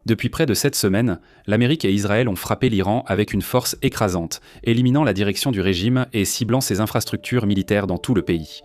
Depuis près de 7 semaines, l'Amérique et Israël ont frappé l'Iran avec une force écrasante, éliminant la direction du régime et ciblant ses infrastructures militaires dans tout le pays.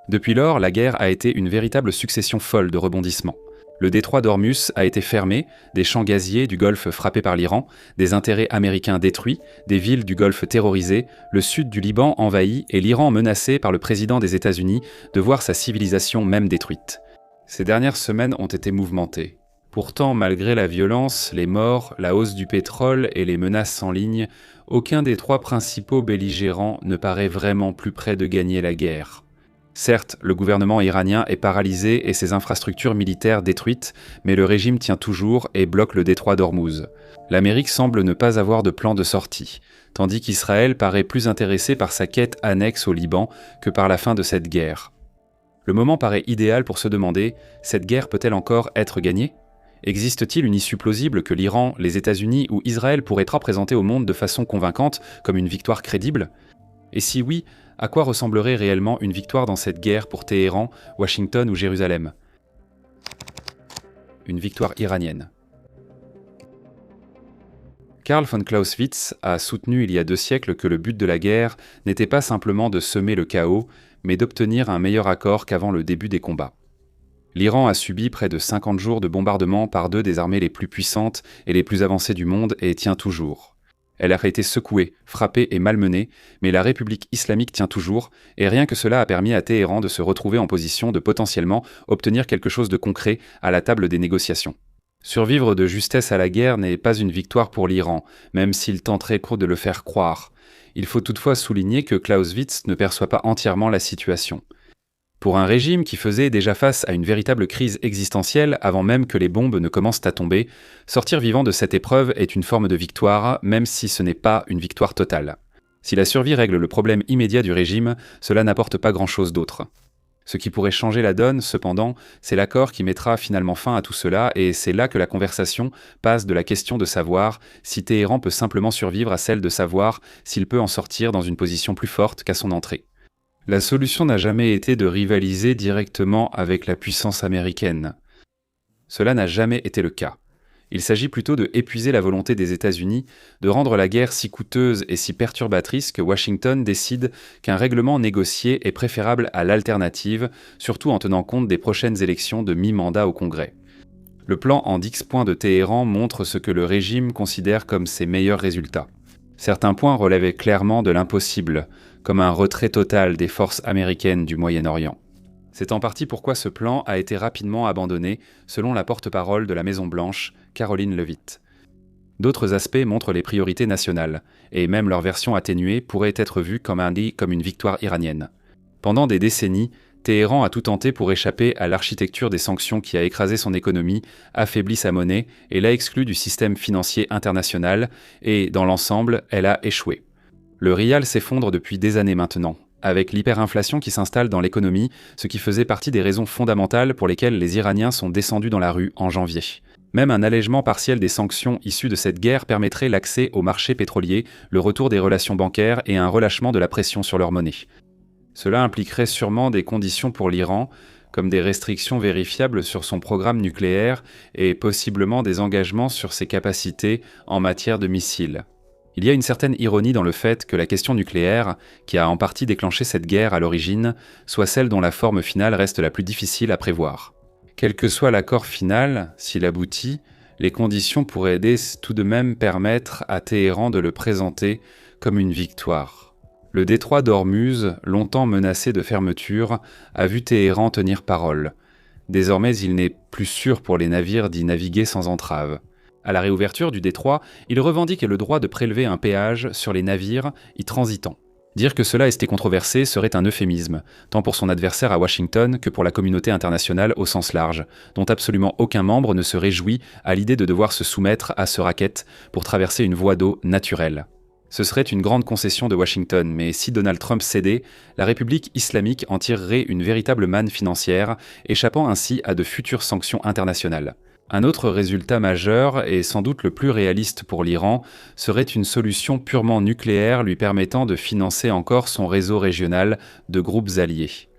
Depuis lors, la guerre a été une véritable succession folle de rebondissements. Le détroit d'Ormuz a été fermé, des champs gaziers du Golfe frappés par l'Iran, des intérêts américains détruits, des villes du Golfe terrorisées, le sud du Liban envahi et l'Iran menacé par le président des États-Unis de voir sa civilisation même détruite. Ces dernières semaines ont été mouvementées. Pourtant, malgré la violence, les morts, la hausse du pétrole et les menaces en ligne, aucun des trois principaux belligérants ne paraît vraiment plus près de gagner la guerre. Certes, le gouvernement iranien est paralysé et ses infrastructures militaires détruites, mais le régime tient toujours et bloque le détroit d'Ormuz. L'Amérique semble ne pas avoir de plan de sortie, tandis qu'Israël paraît plus intéressé par sa quête annexe au Liban que par la fin de cette guerre. Le moment paraît idéal pour se demander, cette guerre peut-elle encore être gagnée ? Existe-t-il une issue plausible que l'Iran, les États-Unis ou Israël pourraient représenter au monde de façon convaincante, comme une victoire crédible ? Et si oui, à quoi ressemblerait réellement une victoire dans cette guerre pour Téhéran, Washington ou Jérusalem ? Une victoire iranienne. Karl von Clausewitz a soutenu il y a 2 siècles que le but de la guerre n'était pas simplement de semer le chaos, mais d'obtenir un meilleur accord qu'avant le début des combats. L'Iran a subi près de 50 jours de bombardements par 2 des armées les plus puissantes et les plus avancées du monde et tient toujours. Elle a été secouée, frappée et malmenée, mais la République islamique tient toujours, et rien que cela a permis à Téhéran de se retrouver en position de potentiellement obtenir quelque chose de concret à la table des négociations. Survivre de justesse à la guerre n'est pas une victoire pour l'Iran, même s'il tenterait de le faire croire. Il faut toutefois souligner que Clausewitz ne perçoit pas entièrement la situation. Pour un régime qui faisait déjà face à une véritable crise existentielle avant même que les bombes ne commencent à tomber, sortir vivant de cette épreuve est une forme de victoire, même si ce n'est pas une victoire totale. Si la survie règle le problème immédiat du régime, cela n'apporte pas grand-chose d'autre. Ce qui pourrait changer la donne, cependant, c'est l'accord qui mettra finalement fin à tout cela, et c'est là que la conversation passe de la question de savoir si Téhéran peut simplement survivre à celle de savoir s'il peut en sortir dans une position plus forte qu'à son entrée. La solution n'a jamais été de rivaliser directement avec la puissance américaine. Cela n'a jamais été le cas. Il s'agit plutôt de épuiser la volonté des États-Unis de rendre la guerre si coûteuse et si perturbatrice que Washington décide qu'un règlement négocié est préférable à l'alternative, surtout en tenant compte des prochaines élections de mi-mandat au Congrès. Le plan en 10 points de Téhéran montre ce que le régime considère comme ses meilleurs résultats. Certains points relèvent clairement de l'impossible, comme un retrait total des forces américaines du Moyen-Orient. C'est en partie pourquoi ce plan a été rapidement abandonné, selon la porte-parole de la Maison-Blanche, Caroline Leavitt. D'autres aspects montrent les priorités nationales, et même leur version atténuée pourrait être vue comme une victoire iranienne. Pendant des décennies, Téhéran a tout tenté pour échapper à l'architecture des sanctions qui a écrasé son économie, affaibli sa monnaie et l'a exclu du système financier international, et dans l'ensemble, elle a échoué. Le rial s'effondre depuis des années maintenant, avec l'hyperinflation qui s'installe dans l'économie, ce qui faisait partie des raisons fondamentales pour lesquelles les Iraniens sont descendus dans la rue en janvier. Même un allègement partiel des sanctions issues de cette guerre permettrait l'accès au marché pétrolier, le retour des relations bancaires et un relâchement de la pression sur leur monnaie. Cela impliquerait sûrement des conditions pour l'Iran, comme des restrictions vérifiables sur son programme nucléaire et possiblement des engagements sur ses capacités en matière de missiles. Il y a une certaine ironie dans le fait que la question nucléaire, qui a en partie déclenché cette guerre à l'origine, soit celle dont la forme finale reste la plus difficile à prévoir. Quel que soit l'accord final, s'il aboutit, les conditions pourraient tout de même permettre à Téhéran de le présenter comme une victoire. Le détroit d'Ormuz, longtemps menacé de fermeture, a vu Téhéran tenir parole. Désormais, il n'est plus sûr pour les navires d'y naviguer sans entrave. À la réouverture du détroit, il revendique le droit de prélever un péage sur les navires y transitant. Dire que cela était controversé serait un euphémisme, tant pour son adversaire à Washington que pour la communauté internationale au sens large, dont absolument aucun membre ne se réjouit à l'idée de devoir se soumettre à ce racket pour traverser une voie d'eau naturelle. Ce serait une grande concession de Washington, mais si Donald Trump cédait, la République islamique en tirerait une véritable manne financière, échappant ainsi à de futures sanctions internationales. Un autre résultat majeur, et sans doute le plus réaliste pour l'Iran, serait une solution purement nucléaire lui permettant de financer encore son réseau régional de groupes alliés.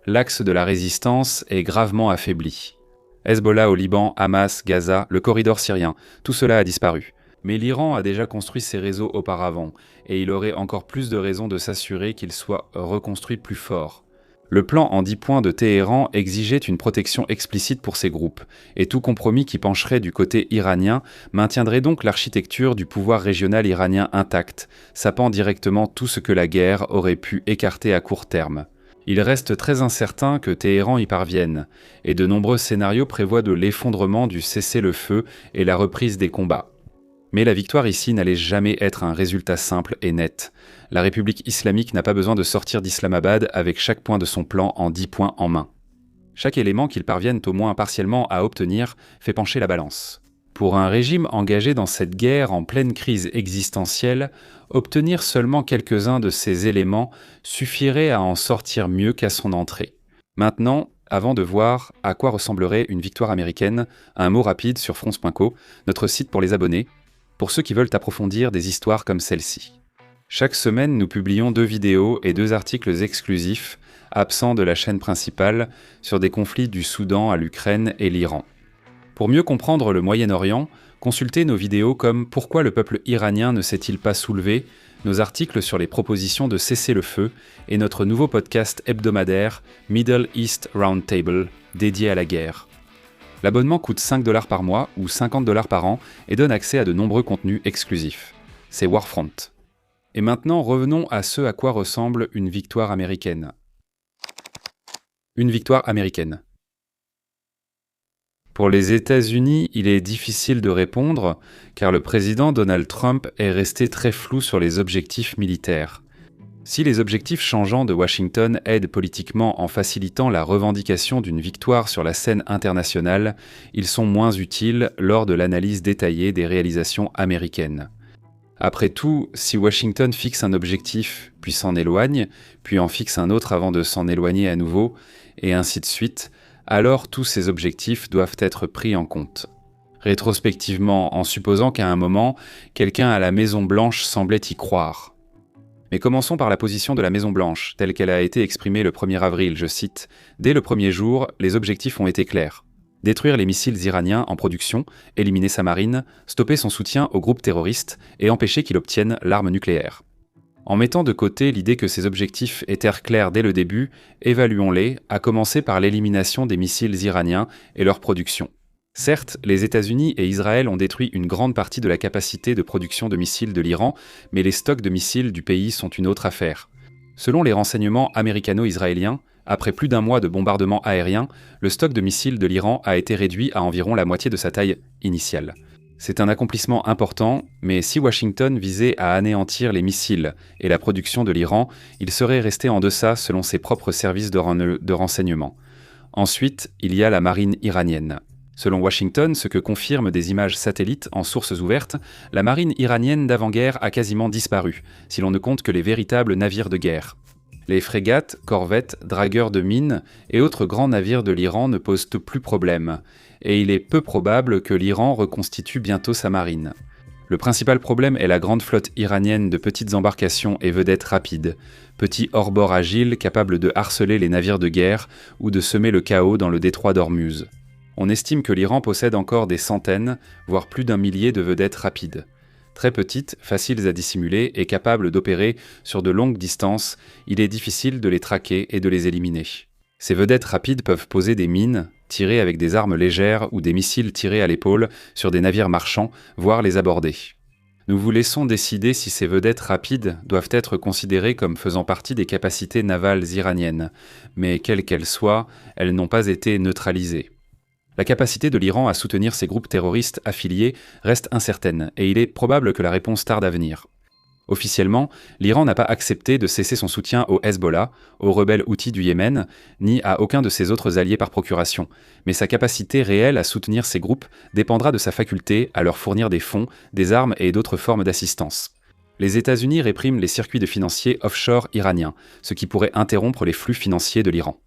L'axe de la résistance est gravement affaibli. Hezbollah au Liban, Hamas, Gaza, le corridor syrien, tout cela a disparu. Mais l'Iran a déjà construit ses réseaux auparavant, et il aurait encore plus de raisons de s'assurer qu'ils soient reconstruits plus forts. Le plan en 10 points de Téhéran exigeait une protection explicite pour ces groupes, et tout compromis qui pencherait du côté iranien maintiendrait donc l'architecture du pouvoir régional iranien intacte, sapant directement tout ce que la guerre aurait pu écarter à court terme. Il reste très incertain que Téhéran y parvienne, et de nombreux scénarios prévoient de l'effondrement du cessez-le-feu et la reprise des combats. Mais la victoire ici n'allait jamais être un résultat simple et net. La République islamique n'a pas besoin de sortir d'Islamabad avec chaque point de son plan en 10 points en main. Chaque élément qu'ils parviennent au moins partiellement à obtenir fait pencher la balance. Pour un régime engagé dans cette guerre en pleine crise existentielle, obtenir seulement quelques-uns de ces éléments suffirait à en sortir mieux qu'à son entrée. Maintenant, avant de voir à quoi ressemblerait une victoire américaine, un mot rapide sur France.co, notre site pour les abonnés, pour ceux qui veulent approfondir des histoires comme celle-ci. Chaque semaine, nous publions 2 vidéos et 2 articles exclusifs, absents de la chaîne principale, sur des conflits du Soudan à l'Ukraine et l'Iran. Pour mieux comprendre le Moyen-Orient, consultez nos vidéos comme « Pourquoi le peuple iranien ne s'est-il pas soulevé ?», nos articles sur les propositions de cessez-le-feu et notre nouveau podcast hebdomadaire Middle East Roundtable, dédié à la guerre. L'abonnement coûte 5$ par mois ou 50$ par an et donne accès à de nombreux contenus exclusifs. C'est Warfront. Et maintenant, revenons à ce à quoi ressemble une victoire américaine. Une victoire américaine. Pour les États-Unis, il est difficile de répondre, car le président Donald Trump est resté très flou sur les objectifs militaires. Si les objectifs changeants de Washington aident politiquement en facilitant la revendication d'une victoire sur la scène internationale, ils sont moins utiles lors de l'analyse détaillée des réalisations américaines. Après tout, si Washington fixe un objectif, puis s'en éloigne, puis en fixe un autre avant de s'en éloigner à nouveau, et ainsi de suite, alors tous ces objectifs doivent être pris en compte. Rétrospectivement, en supposant qu'à un moment, quelqu'un à la Maison-Blanche semblait y croire. Mais commençons par la position de la Maison-Blanche, telle qu'elle a été exprimée le 1er avril, je cite « Dès le premier jour, les objectifs ont été clairs. Détruire les missiles iraniens en production, éliminer sa marine, stopper son soutien aux groupes terroristes et empêcher qu'il obtienne l'arme nucléaire. » En mettant de côté l'idée que ces objectifs étaient clairs dès le début, évaluons-les, à commencer par l'élimination des missiles iraniens et leur production. Certes, les États-Unis et Israël ont détruit une grande partie de la capacité de production de missiles de l'Iran, mais les stocks de missiles du pays sont une autre affaire. Selon les renseignements américano-israéliens, après plus d'1 mois de bombardements aériens, le stock de missiles de l'Iran a été réduit à environ la moitié de sa taille initiale. C'est un accomplissement important, mais si Washington visait à anéantir les missiles et la production de l'Iran, il serait resté en deçà selon ses propres services de renseignement. Ensuite, il y a la marine iranienne. Selon Washington, ce que confirment des images satellites en sources ouvertes, la marine iranienne d'avant-guerre a quasiment disparu, si l'on ne compte que les véritables navires de guerre. Les frégates, corvettes, dragueurs de mines et autres grands navires de l'Iran ne posent plus problème, et il est peu probable que l'Iran reconstitue bientôt sa marine. Le principal problème est la grande flotte iranienne de petites embarcations et vedettes rapides, petits hors-bord agiles capables de harceler les navires de guerre ou de semer le chaos dans le détroit d'Ormuz. On estime que l'Iran possède encore des centaines, voire plus d'1 millier de vedettes rapides. Très petites, faciles à dissimuler et capables d'opérer sur de longues distances, il est difficile de les traquer et de les éliminer. Ces vedettes rapides peuvent poser des mines, tirer avec des armes légères ou des missiles tirés à l'épaule sur des navires marchands, voire les aborder. Nous vous laissons décider si ces vedettes rapides doivent être considérées comme faisant partie des capacités navales iraniennes, mais quelles qu'elles soient, elles n'ont pas été neutralisées. La capacité de l'Iran à soutenir ces groupes terroristes affiliés reste incertaine et il est probable que la réponse tarde à venir. Officiellement, l'Iran n'a pas accepté de cesser son soutien au Hezbollah, aux rebelles houthis du Yémen, ni à aucun de ses autres alliés par procuration, mais sa capacité réelle à soutenir ces groupes dépendra de sa faculté à leur fournir des fonds, des armes et d'autres formes d'assistance. Les États-Unis répriment les circuits de financiers offshore iraniens, ce qui pourrait interrompre les flux financiers de l'Iran.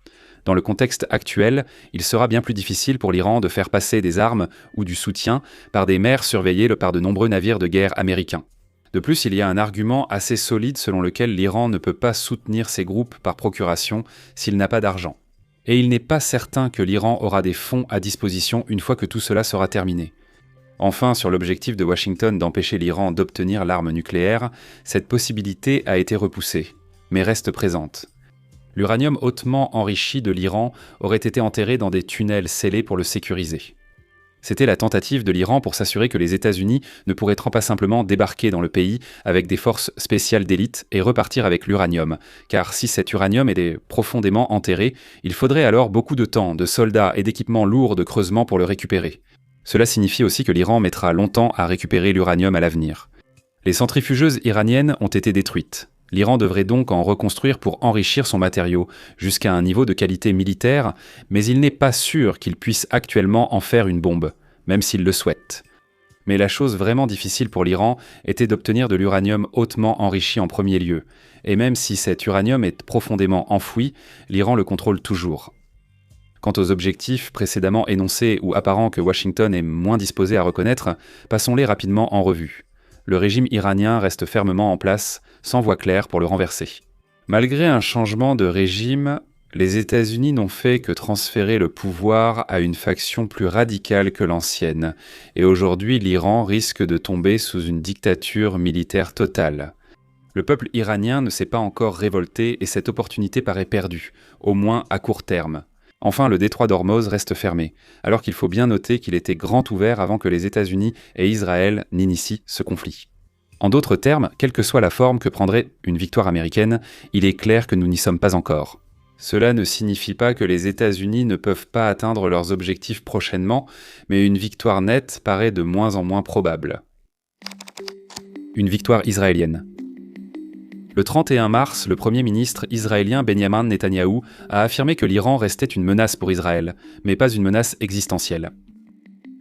Dans le contexte actuel, il sera bien plus difficile pour l'Iran de faire passer des armes ou du soutien par des mers surveillées par de nombreux navires de guerre américains. De plus, il y a un argument assez solide selon lequel l'Iran ne peut pas soutenir ces groupes par procuration s'il n'a pas d'argent. et il n'est pas certain que l'Iran aura des fonds à disposition une fois que tout cela sera terminé. Enfin, sur l'objectif de Washington d'empêcher l'Iran d'obtenir l'arme nucléaire, cette possibilité a été repoussée, mais reste présente. L'uranium hautement enrichi de l'Iran aurait été enterré dans des tunnels scellés pour le sécuriser. C'était la tentative de l'Iran pour s'assurer que les États-Unis ne pourraient pas simplement débarquer dans le pays avec des forces spéciales d'élite et repartir avec l'uranium, car si cet uranium était profondément enterré, il faudrait alors beaucoup de temps, de soldats et d'équipements lourds de creusement pour le récupérer. Cela signifie aussi que l'Iran mettra longtemps à récupérer l'uranium à l'avenir. Les centrifugeuses iraniennes ont été détruites. L'Iran devrait donc en reconstruire pour enrichir son matériau, jusqu'à un niveau de qualité militaire, mais il n'est pas sûr qu'il puisse actuellement en faire une bombe, même s'il le souhaite. Mais la chose vraiment difficile pour l'Iran était d'obtenir de l'uranium hautement enrichi en premier lieu, et même si cet uranium est profondément enfoui, l'Iran le contrôle toujours. Quant aux objectifs précédemment énoncés ou apparents que Washington est moins disposé à reconnaître, passons-les rapidement en revue. Le régime iranien reste fermement en place, sans voie claire pour le renverser. Malgré un changement de régime, les États-Unis n'ont fait que transférer le pouvoir à une faction plus radicale que l'ancienne, et aujourd'hui l'Iran risque de tomber sous une dictature militaire totale. Le peuple iranien ne s'est pas encore révolté et cette opportunité paraît perdue, au moins à court terme. Enfin, le détroit d'Ormuz reste fermé, alors qu'il faut bien noter qu'il était grand ouvert avant que les États-Unis et Israël n'initient ce conflit. En d'autres termes, quelle que soit la forme que prendrait une victoire américaine, il est clair que nous n'y sommes pas encore. Cela ne signifie pas que les États-Unis ne peuvent pas atteindre leurs objectifs prochainement, mais une victoire nette paraît de moins en moins probable. Une victoire israélienne. Le 31 mars, le Premier ministre israélien Benjamin Netanyahou a affirmé que l'Iran restait une menace pour Israël, mais pas une menace existentielle.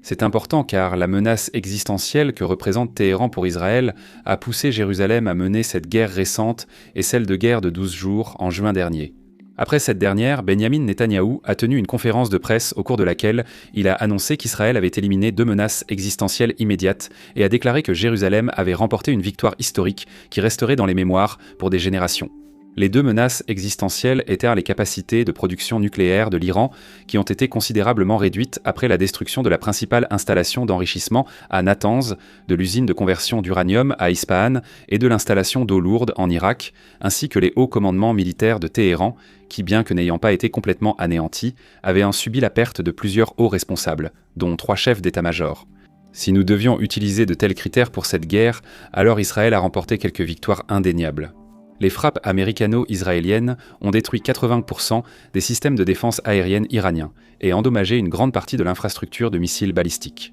C'est important car la menace existentielle que représente Téhéran pour Israël a poussé Jérusalem à mener cette guerre récente et celle de guerre de 12 jours en juin dernier. Après cette dernière, Benjamin Netanyahou a tenu une conférence de presse au cours de laquelle il a annoncé qu'Israël avait éliminé 2 menaces existentielles immédiates et a déclaré que Jérusalem avait remporté une victoire historique qui resterait dans les mémoires pour des générations. Les 2 menaces existentielles étaient les capacités de production nucléaire de l'Iran qui ont été considérablement réduites après la destruction de la principale installation d'enrichissement à Natanz, de l'usine de conversion d'uranium à Ispahan et de l'installation d'eau lourde en Irak, ainsi que les hauts commandements militaires de Téhéran qui, bien que n'ayant pas été complètement anéantis, avaient subi la perte de plusieurs hauts responsables, dont 3 chefs d'état-major. Si nous devions utiliser de tels critères pour cette guerre, alors Israël a remporté quelques victoires indéniables. Les frappes américano-israéliennes ont détruit 80% des systèmes de défense aérienne iraniens et endommagé une grande partie de l'infrastructure de missiles balistiques.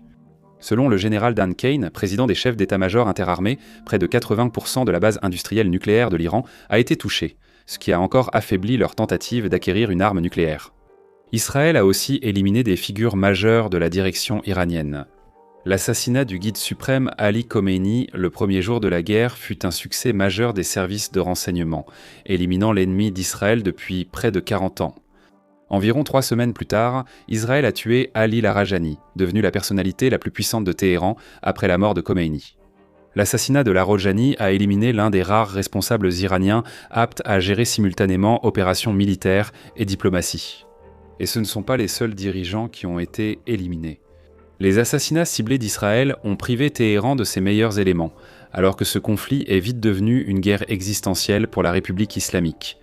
Selon le général Dan Kane, président des chefs d'état-major interarmés, près de 80% de la base industrielle nucléaire de l'Iran a été touchée, ce qui a encore affaibli leur tentative d'acquérir une arme nucléaire. Israël a aussi éliminé des figures majeures de la direction iranienne. L'assassinat du guide suprême Ali Khomeini le premier jour de la guerre fut un succès majeur des services de renseignement, éliminant l'ennemi d'Israël depuis près de 40 ans. Environ 3 semaines plus tard, Israël a tué Ali Larajani, devenu la personnalité la plus puissante de Téhéran après la mort de Khomeini. L'assassinat de Larajani a éliminé l'un des rares responsables iraniens aptes à gérer simultanément opérations militaires et diplomatie. Et ce ne sont pas les seuls dirigeants qui ont été éliminés. Les assassinats ciblés d'Israël ont privé Téhéran de ses meilleurs éléments, alors que ce conflit est vite devenu une guerre existentielle pour la République islamique.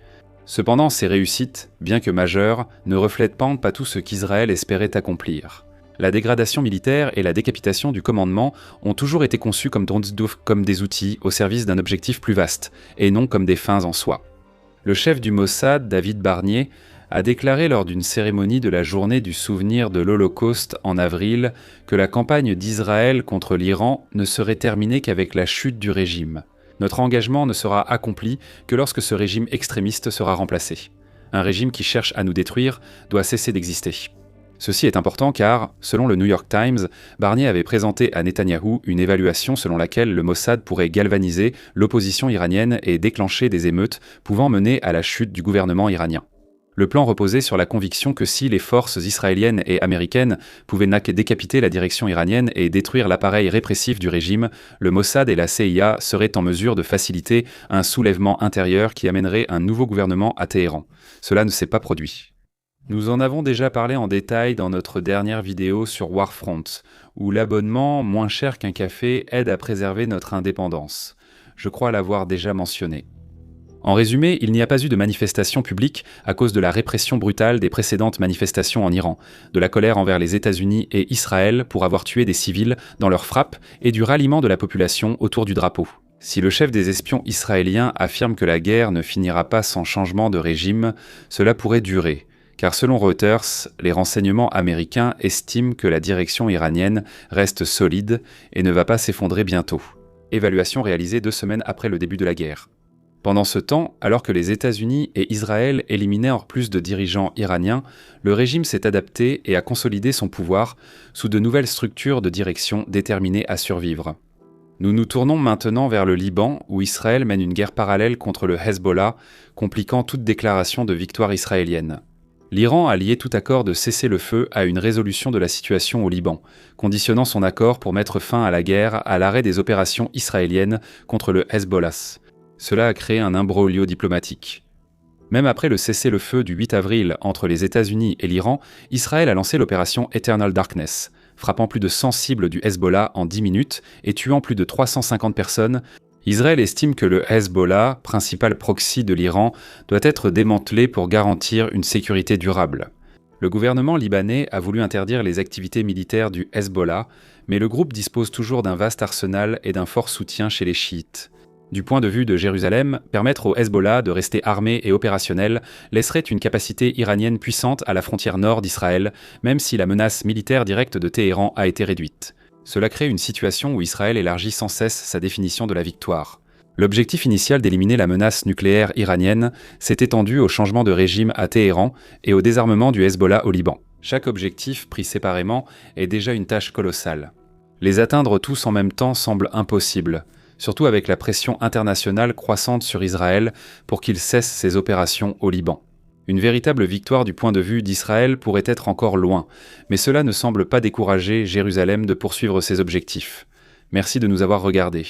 Cependant, ces réussites, bien que majeures, ne reflètent pas tout ce qu'Israël espérait accomplir. La dégradation militaire et la décapitation du commandement ont toujours été conçues comme des outils au service d'un objectif plus vaste, et non comme des fins en soi. Le chef du Mossad, David Barnier, a déclaré lors d'une cérémonie de la journée du souvenir de l'Holocauste en avril que la campagne d'Israël contre l'Iran ne serait terminée qu'avec la chute du régime. Notre engagement ne sera accompli que lorsque ce régime extrémiste sera remplacé. Un régime qui cherche à nous détruire doit cesser d'exister. Ceci est important car, selon le New York Times, Barnier avait présenté à Netanyahou une évaluation selon laquelle le Mossad pourrait galvaniser l'opposition iranienne et déclencher des émeutes pouvant mener à la chute du gouvernement iranien. Le plan reposait sur la conviction que si les forces israéliennes et américaines pouvaient décapiter la direction iranienne et détruire l'appareil répressif du régime, le Mossad et la CIA seraient en mesure de faciliter un soulèvement intérieur qui amènerait un nouveau gouvernement à Téhéran. Cela ne s'est pas produit. Nous en avons déjà parlé en détail dans notre dernière vidéo sur Warfront, où l'abonnement, moins cher qu'un café, aide à préserver notre indépendance. Je crois l'avoir déjà mentionné. En résumé, il n'y a pas eu de manifestation publique à cause de la répression brutale des précédentes manifestations en Iran, de la colère envers les États-Unis et Israël pour avoir tué des civils dans leurs frappes et du ralliement de la population autour du drapeau. Si le chef des espions israéliens affirme que la guerre ne finira pas sans changement de régime, cela pourrait durer, car selon Reuters, les renseignements américains estiment que la direction iranienne reste solide et ne va pas s'effondrer bientôt. Évaluation réalisée 2 semaines après le début de la guerre. Pendant ce temps, alors que les États-Unis et Israël éliminaient en plus de dirigeants iraniens, le régime s'est adapté et a consolidé son pouvoir sous de nouvelles structures de direction déterminées à survivre. Nous nous tournons maintenant vers le Liban, où Israël mène une guerre parallèle contre le Hezbollah, compliquant toute déclaration de victoire israélienne. L'Iran a lié tout accord de cessez-le-feu à une résolution de la situation au Liban, conditionnant son accord pour mettre fin à la guerre à l'arrêt des opérations israéliennes contre le Hezbollah. Cela a créé un imbroglio diplomatique. Même après le cessez-le-feu du 8 avril entre les États-Unis et l'Iran, Israël a lancé l'opération Eternal Darkness, frappant plus de 100 cibles du Hezbollah en 10 minutes et tuant plus de 350 personnes. Israël estime que le Hezbollah, principal proxy de l'Iran, doit être démantelé pour garantir une sécurité durable. Le gouvernement libanais a voulu interdire les activités militaires du Hezbollah, mais le groupe dispose toujours d'un vaste arsenal et d'un fort soutien chez les chiites. Du point de vue de Jérusalem, permettre au Hezbollah de rester armé et opérationnel laisserait une capacité iranienne puissante à la frontière nord d'Israël, même si la menace militaire directe de Téhéran a été réduite. Cela crée une situation où Israël élargit sans cesse sa définition de la victoire. L'objectif initial d'éliminer la menace nucléaire iranienne s'est étendu au changement de régime à Téhéran et au désarmement du Hezbollah au Liban. Chaque objectif, pris séparément, est déjà une tâche colossale. Les atteindre tous en même temps semble impossible, surtout avec la pression internationale croissante sur Israël pour qu'il cesse ses opérations au Liban. Une véritable victoire du point de vue d'Israël pourrait être encore loin, mais cela ne semble pas décourager Jérusalem de poursuivre ses objectifs. Merci de nous avoir regardés.